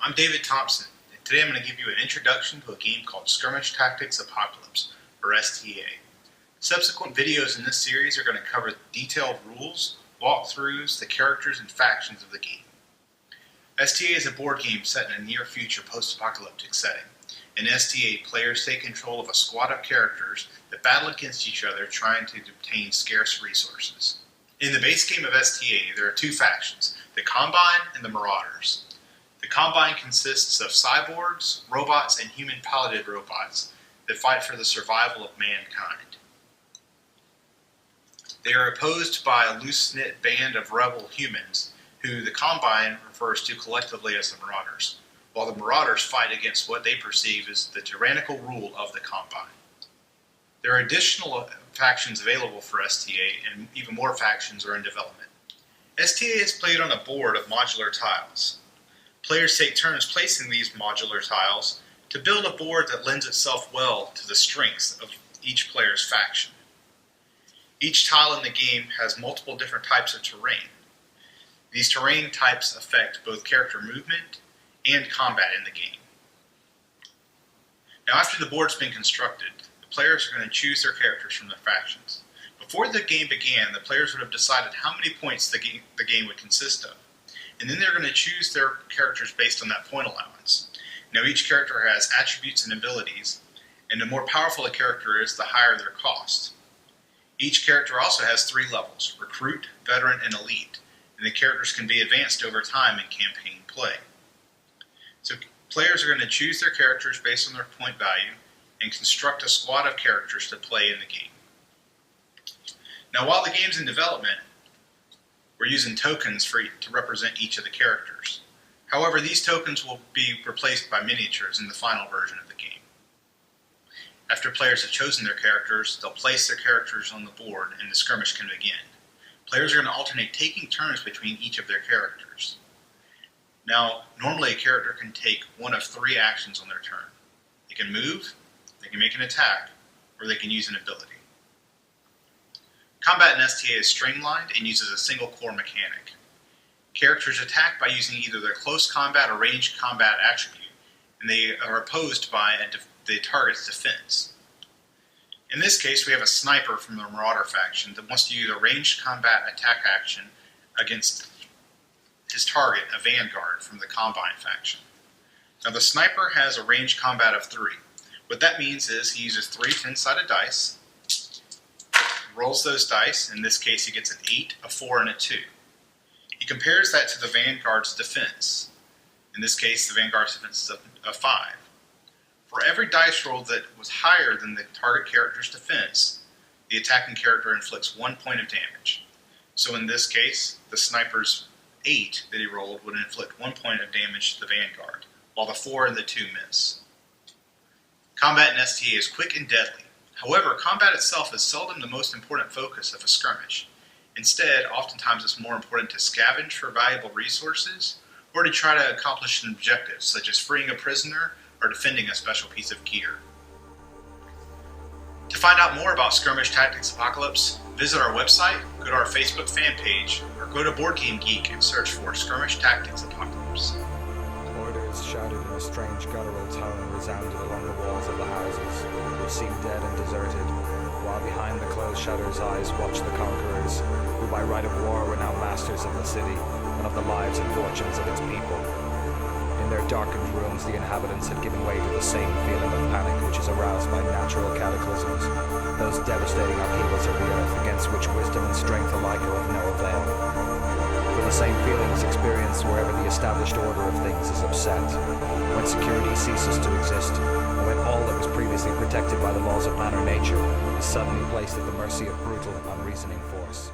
I'm David Thompson, and today I'm going to give you an introduction to a game called Skirmish Tactics Apocalypse, or STA. Subsequent videos in this series are going to cover detailed rules, walkthroughs, the characters, and factions of the game. STA is a board game set in a near-future post-apocalyptic setting. In STA, players take control of a squad of characters that battle against each other trying to obtain scarce resources. In the base game of STA, there are two factions, the Combine and the Marauders. The Combine consists of cyborgs, robots, and human-piloted robots that fight for the survival of mankind. They are opposed by a loose-knit band of rebel humans, who the Combine refers to collectively as the Marauders, while the Marauders fight against what they perceive as the tyrannical rule of the Combine. There are additional factions available for STA, and even more factions are in development. STA is played on a board of modular tiles. Players take turns placing these modular tiles to build a board that lends itself well to the strengths of each player's faction. Each tile in the game has multiple different types of terrain. These terrain types affect both character movement and combat in the game. Now, after the board's been constructed, the players are going to choose their characters from their factions. Before the game began, the players would have decided how many points the game would consist of, and then they're going to choose their characters based on that point allowance. Now, each character has attributes and abilities, and the more powerful a character is, the higher their cost. Each character also has 3 levels, Recruit, Veteran, and Elite, and the characters can be advanced over time in campaign play. So players are going to choose their characters based on their point value and construct a squad of characters to play in the game. Now, while the game's in development, we're using tokens to represent each of the characters. However, these tokens will be replaced by miniatures in the final version of the game. After players have chosen their characters, they'll place their characters on the board and the skirmish can begin. Players are going to alternate taking turns between each of their characters. Now, normally a character can take one of 3 actions on their turn. They can move, they can make an attack, or they can use an ability. Combat in STA is streamlined and uses a single core mechanic. Characters attack by using either their close combat or ranged combat attribute, and they are opposed by the target's defense. In this case, we have a sniper from the Marauder faction that wants to use a ranged combat attack action against his target, a Vanguard from the Combine faction. Now, the sniper has a ranged combat of 3. What that means is he uses 3 10-sided dice, rolls those dice. In this case, he gets an 8, a 4, and a 2. He compares that to the Vanguard's defense. In this case, the Vanguard's defense is a 5. For every dice roll that was higher than the target character's defense, the attacking character inflicts 1 point of damage. So in this case, the sniper's 8 that he rolled would inflict 1 point of damage to the Vanguard, while the 4 and the 2 miss. Combat in STA is quick and deadly. However, combat itself is seldom the most important focus of a skirmish. Instead, oftentimes it's more important to scavenge for valuable resources or to try to accomplish an objective, such as freeing a prisoner or defending a special piece of gear. To find out more about Skirmish Tactics Apocalypse, visit our website, go to our Facebook fan page, or go to Board Game Geek and search for Skirmish Tactics Apocalypse. Orders shouted in a strange guttural tone resounded along the walls of the houses, which seemed dead and deserted, while behind the closed shutters eyes watched the conquerors, who by right of war were now masters of the city and of the lives and fortunes of its people. In their darkened rooms, the inhabitants had given way to the same feeling of panic which is aroused by natural cataclysms, those devastating upheavals of the earth against which wisdom and strength alike are of no avail. For the same feeling is experienced wherever the established order of things is upset, when security ceases to exist, and when all that was previously protected by the laws of man or nature is suddenly placed at the mercy of brutal, unreasoning force.